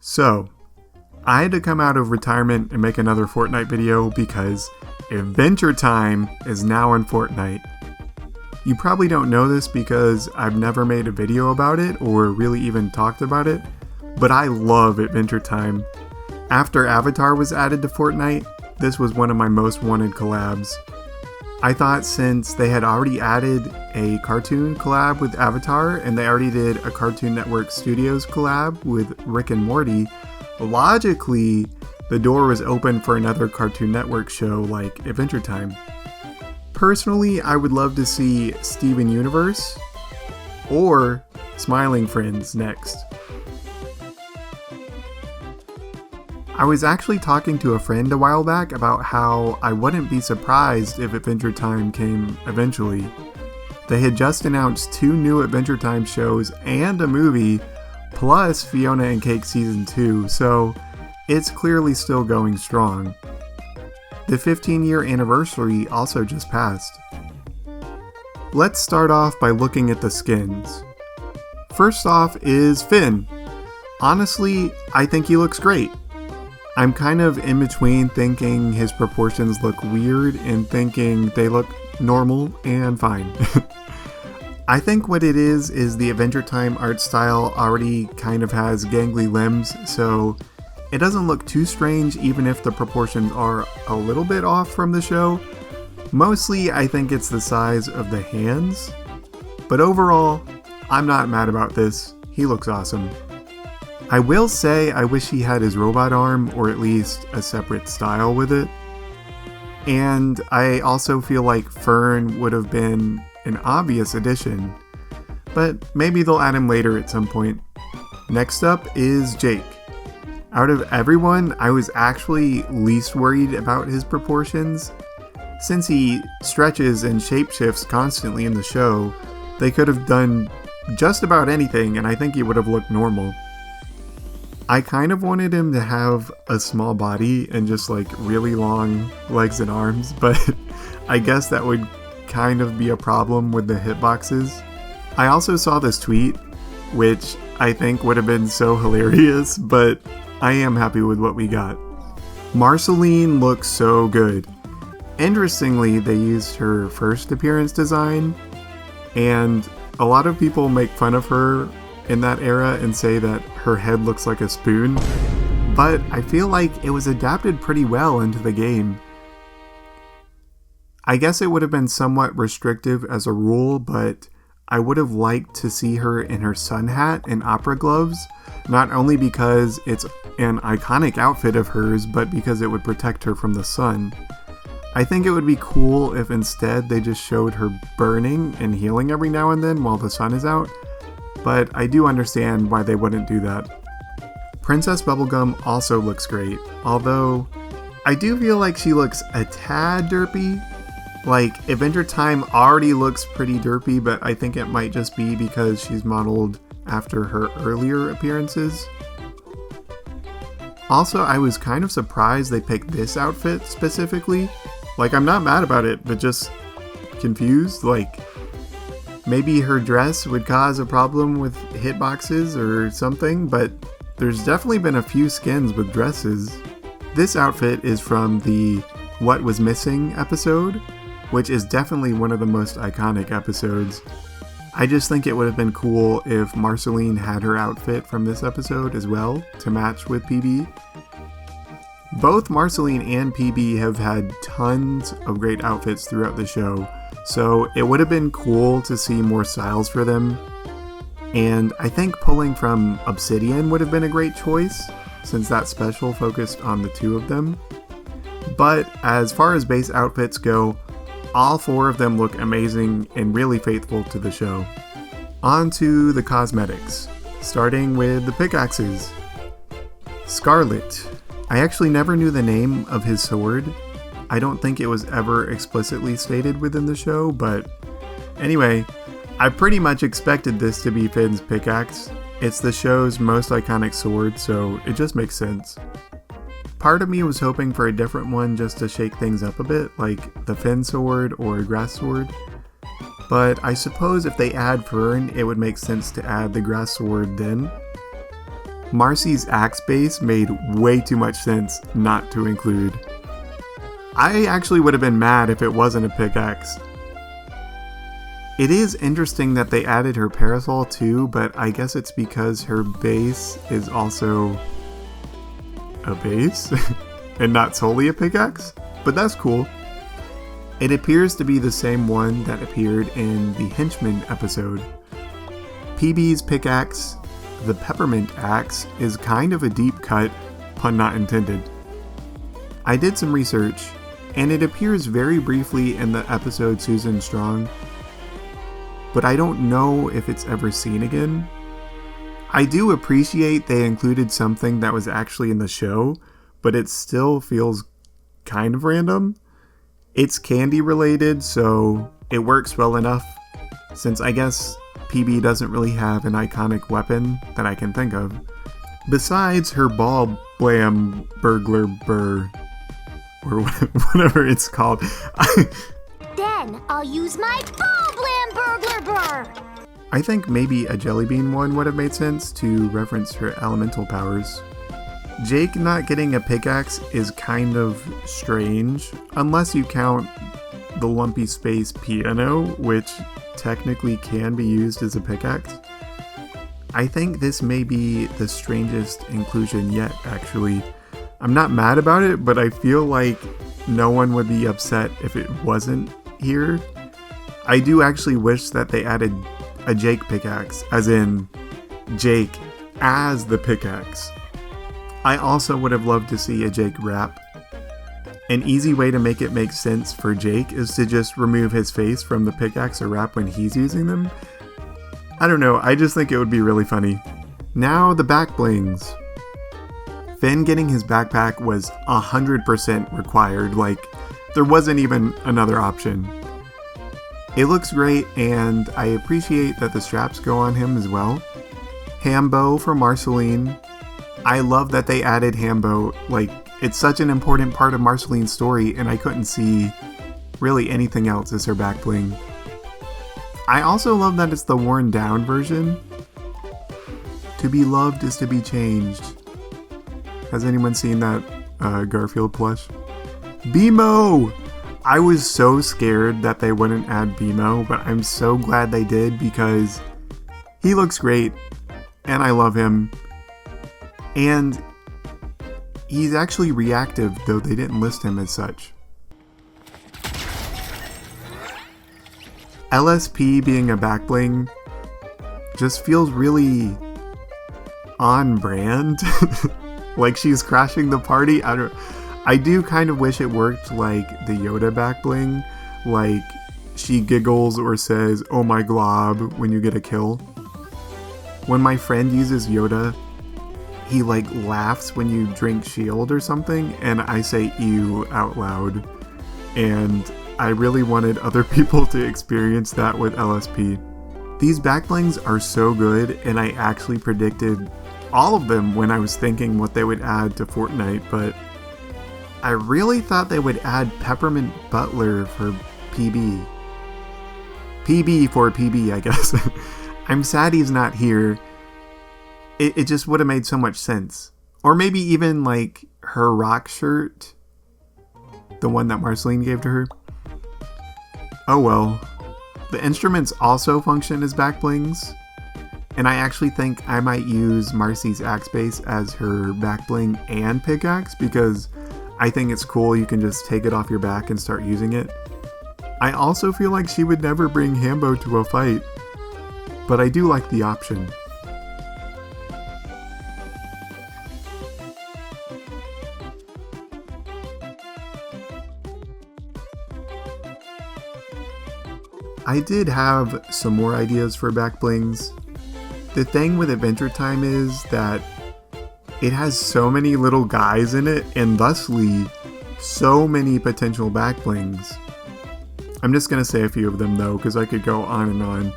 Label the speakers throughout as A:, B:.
A: So, I had to come out of retirement and make another Fortnite video because Adventure Time is now in Fortnite. You probably don't know this because I've never made a video about it or really even talked about it, but I love Adventure Time. After Avatar was added to Fortnite, this was one of my most wanted collabs. I thought since they had already added a cartoon collab with Avatar and they already did a Cartoon Network Studios collab with Rick and Morty, logically the door was open for another Cartoon Network show like Adventure Time. Personally, I would love to see Steven Universe or Smiling Friends next. I was actually talking to a friend a while back about how I wouldn't be surprised if Adventure Time came eventually. They had just announced 2 new Adventure Time shows and a movie, plus Fiona and Cake Season 2, so it's clearly still going strong. The 15-year anniversary also just passed. Let's start off by looking at the skins. First off is Finn. Honestly, I think he looks great. I'm kind of in between thinking his proportions look weird and thinking they look normal and fine. I think what it is the Adventure Time art style already kind of has gangly limbs, so it doesn't look too strange even if the proportions are a little bit off from the show. Mostly I think it's the size of the hands, but overall, I'm not mad about this. He looks awesome. I will say I wish he had his robot arm or at least a separate style with it. And I also feel like Fern would have been an obvious addition, but maybe they'll add him later at some point. Next up is Jake. Out of everyone, I was actually least worried about his proportions. Since he stretches and shapeshifts constantly in the show, they could have done just about anything and I think he would have looked normal. I kind of wanted him to have a small body and just like really long legs and arms, but I guess that would kind of be a problem with the hitboxes. I also saw this tweet, which I think would have been so hilarious, but I am happy with what we got. Marceline looks so good. Interestingly, they used her first appearance design, and a lot of people make fun of her in that era and say that her head looks like a spoon, but I feel like it was adapted pretty well into the game. I guess it would have been somewhat restrictive as a rule, but I would have liked to see her in her sun hat and opera gloves, not only because it's an iconic outfit of hers, but because it would protect her from the sun. I think it would be cool if instead they just showed her burning and healing every now and then while the sun is out, but I do understand why they wouldn't do that. Princess Bubblegum also looks great, although I do feel like she looks a tad derpy. Like, Adventure Time already looks pretty derpy, but I think it might just be because she's modeled after her earlier appearances. Also, I was kind of surprised they picked this outfit specifically. Like, I'm not mad about it, but just confused. Like, maybe her dress would cause a problem with hitboxes or something, but there's definitely been a few skins with dresses. This outfit is from the What Was Missing episode, which is definitely one of the most iconic episodes. I just think it would have been cool if Marceline had her outfit from this episode as well to match with PB. Both Marceline and PB have had tons of great outfits throughout the show, so it would have been cool to see more styles for them. And I think pulling from Obsidian would have been a great choice, since that special focused on the 2 of them. But as far as base outfits go, all 4 of them look amazing and really faithful to the show. On to the cosmetics, starting with the pickaxes. Scarlet. I actually never knew the name of his sword. I don't think it was ever explicitly stated within the show, but anyway, I pretty much expected this to be Finn's pickaxe. It's the show's most iconic sword, so it just makes sense. Part of me was hoping for a different one just to shake things up a bit, like the Finn sword or grass sword. But I suppose if they add Fern, it would make sense to add the grass sword then. Marcy's axe base made way too much sense not to include. I actually would have been mad if it wasn't a pickaxe. It is interesting that they added her parasol too, but I guess it's because her base is also a base and not solely a pickaxe, but that's cool. It appears to be the same one that appeared in the Henchman episode. PB's pickaxe, the peppermint axe, is kind of a deep cut, pun not intended. I did some research, and it appears very briefly in the episode Susan Strong, but I don't know if it's ever seen again. I do appreciate they included something that was actually in the show, but it still feels kind of random. It's candy related, so it works well enough, since I guess PB doesn't really have an iconic weapon that I can think of. Besides her ball blam burglar burr, or whatever it's called.
B: Then I'll use my ball blam burglar burr!
A: I think maybe a jelly bean one would have made sense to reference her elemental powers. Jake not getting a pickaxe is kind of strange, unless you count the lumpy space piano, which technically can be used as a pickaxe. I think this may be the strangest inclusion yet, actually. I'm not mad about it, but I feel like no one would be upset if it wasn't here. I do actually wish that they added a Jake pickaxe, as in Jake as the pickaxe. I also would have loved to see a Jake rap. An easy way to make it make sense for Jake is to just remove his face from the pickaxe or rap when he's using them. I don't know, I just think it would be really funny. Now the back blings. Finn getting his backpack was 100% required, like there wasn't even another option. It looks great, and I appreciate that the straps go on him as well. Hambo for Marceline. I love that they added Hambo, like it's such an important part of Marceline's story, and I couldn't see really anything else as her back bling. I also love that it's the worn down version. To be loved is to be changed. Has anyone seen that Garfield plush? BMO! I was so scared that they wouldn't add BMO, but I'm so glad they did because he looks great and I love him. And he's actually reactive, though they didn't list him as such. LSP being a back bling just feels really on brand. Like she's crashing the party. I do kind of wish it worked like the Yoda back bling, like she giggles or says "oh my glob" when you get a kill. When my friend uses Yoda, he like laughs when you drink shield or something, and I say ew out loud. And I really wanted other people to experience that with LSP. These backblings are so good, and I actually predicted all of them when I was thinking what they would add to Fortnite, but I really thought they would add Peppermint Butler for PB. PB for PB, I guess. I'm sad he's not here. It just would have made so much sense. Or maybe even like her rock shirt, the one that Marceline gave to her. Oh well. The instruments also function as back blings, and I actually think I might use Marcy's axe base as her back bling and pickaxe because I think it's cool you can just take it off your back and start using it. I also feel like she would never bring Hambo to a fight, but I do like the option. I did have some more ideas for back blings. The thing with Adventure Time is that it has so many little guys in it, and thusly, so many potential back blings. I'm just gonna say a few of them though, because I could go on and on.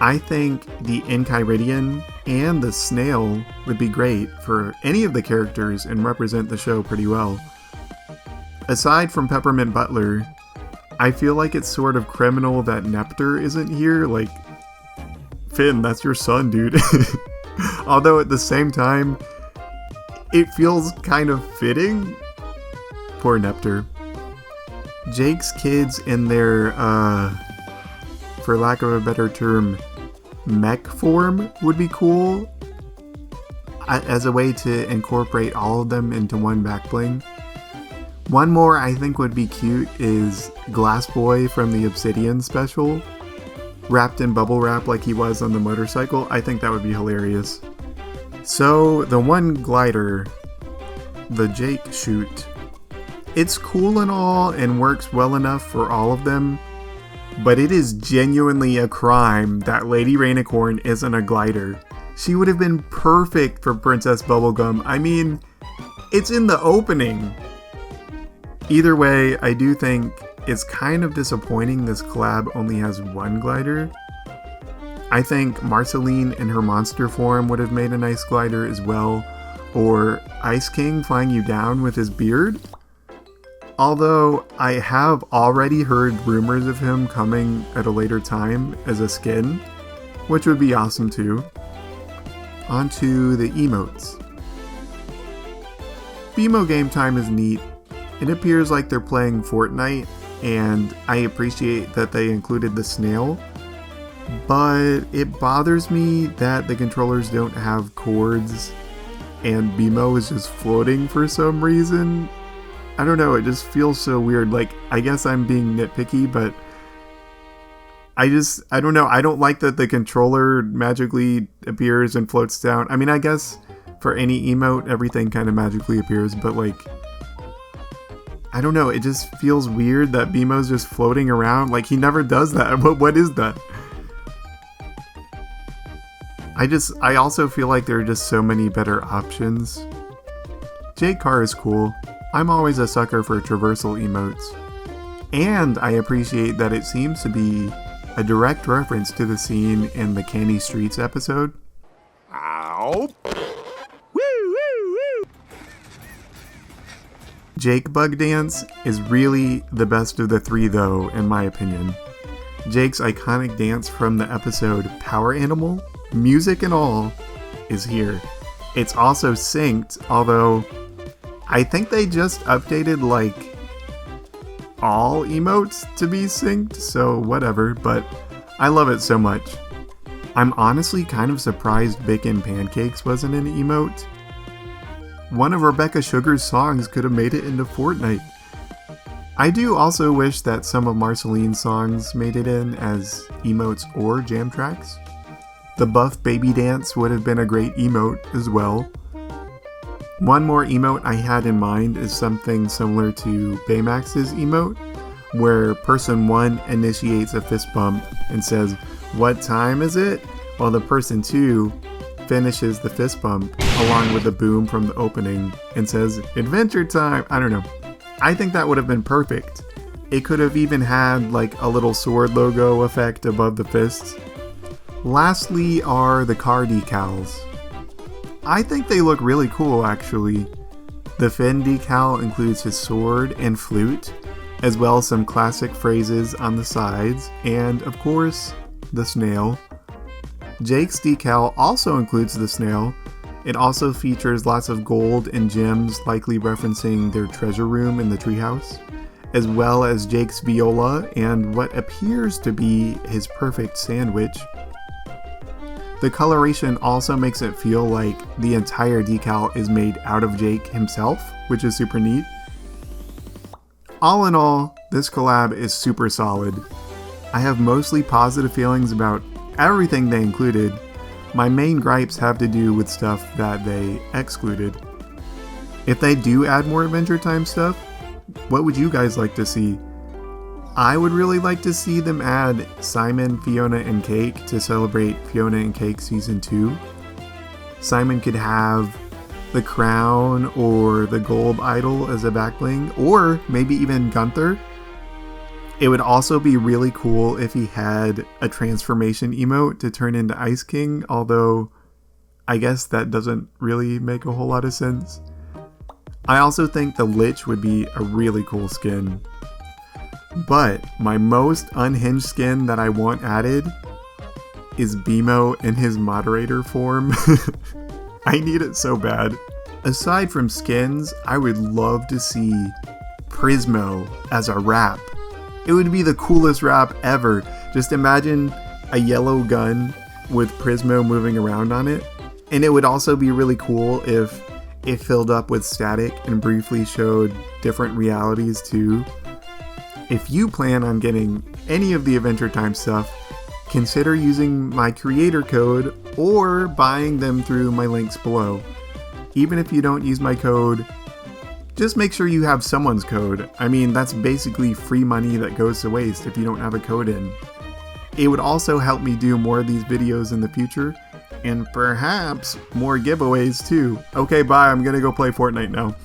A: I think the Enchiridion and the Snail would be great for any of the characters and represent the show pretty well. Aside from Peppermint Butler, I feel like it's sort of criminal that Nepter isn't here. Like, Finn, that's your son, dude. Although at the same time, it feels kind of fitting. Poor Nepter. Jake's kids in their, for lack of a better term, mech form would be cool. As a way to incorporate all of them into one back bling. One more I think would be cute is Glass Boy from the Obsidian special. Wrapped in bubble wrap like he was on the motorcycle. I think that would be hilarious. So, the one glider, the Jake chute, it's cool and all and works well enough for all of them, but it is genuinely a crime that Lady Rainicorn isn't a glider. She would have been perfect for Princess Bubblegum. I mean, it's in the opening. Either way, I do think it's kind of disappointing this collab only has one glider. I think Marceline in her monster form would have made a nice glider as well, or Ice King flying you down with his beard. Although I have already heard rumors of him coming at a later time as a skin, which would be awesome too. Onto the emotes. BMO game time is neat. It appears like they're playing Fortnite, and I appreciate that they included the snail, but it bothers me that the controllers don't have cords and BMO is just floating for some reason. I don't know, it just feels so weird. Like, I guess I'm being nitpicky, but I don't know. I don't like that the controller magically appears and floats down. I mean, I guess for any emote, everything kind of magically appears, but like, I don't know. It just feels weird that BMO's just floating around. Like, he never does that. What is that? I also feel like there are just so many better options. Jake Car is cool. I'm always a sucker for traversal emotes. And I appreciate that it seems to be a direct reference to the scene in the Candy Streets episode.
C: Ow!
A: Jake Bug Dance is really the best of the three though, in my opinion. Jake's iconic dance from the episode Power Animal, music and all, is here. It's also synced, although I think they just updated like all emotes to be synced, so whatever, but I love it so much. I'm honestly kind of surprised Bacon Pancakes wasn't an emote. One of Rebecca Sugar's songs could have made it into Fortnite. I do also wish that some of Marceline's songs made it in as emotes or jam tracks. The Buff Baby Dance would have been a great emote as well. One more emote I had in mind is something similar to Baymax's emote, where person 1 initiates a fist bump and says, "What time is it?" while the person 2 finishes the fist bump along with the boom from the opening and says, "Adventure time!" I don't know. I think that would have been perfect. It could have even had like a little sword logo effect above the fists. Lastly are the car decals. I think they look really cool actually. The Finn decal includes his sword and flute, as well as some classic phrases on the sides, and of course, the snail. Jake's decal also includes the snail. It also features lots of gold and gems, likely referencing their treasure room in the treehouse, as well as Jake's viola and what appears to be his perfect sandwich. The coloration also makes it feel like the entire decal is made out of Jake himself, which is super neat. All in all, this collab is super solid. I have mostly positive feelings about everything they included. My main gripes have to do with stuff that they excluded. If they do add more Adventure Time stuff, what would you guys like to see? I would really like to see them add Simon, Fiona, and Cake to celebrate Fiona and Cake Season 2. Simon could have the crown or the gold idol as a backbling, or maybe even Gunther. It would also be really cool if he had a transformation emote to turn into Ice King, although I guess that doesn't really make a whole lot of sense. I also think the Lich would be a really cool skin. But my most unhinged skin that I want added is BMO in his moderator form. I need it so bad. Aside from skins, I would love to see Prismo as a wrap. It would be the coolest wrap ever. Just imagine a yellow gun with Prismo moving around on it. And it would also be really cool if it filled up with static and briefly showed different realities too. If you plan on getting any of the Adventure Time stuff, consider using my creator code or buying them through my links below. Even if you don't use my code, just make sure you have someone's code. I mean, that's basically free money that goes to waste if you don't have a code in. It would also help me do more of these videos in the future, and perhaps more giveaways too. Okay, bye, I'm gonna go play Fortnite now.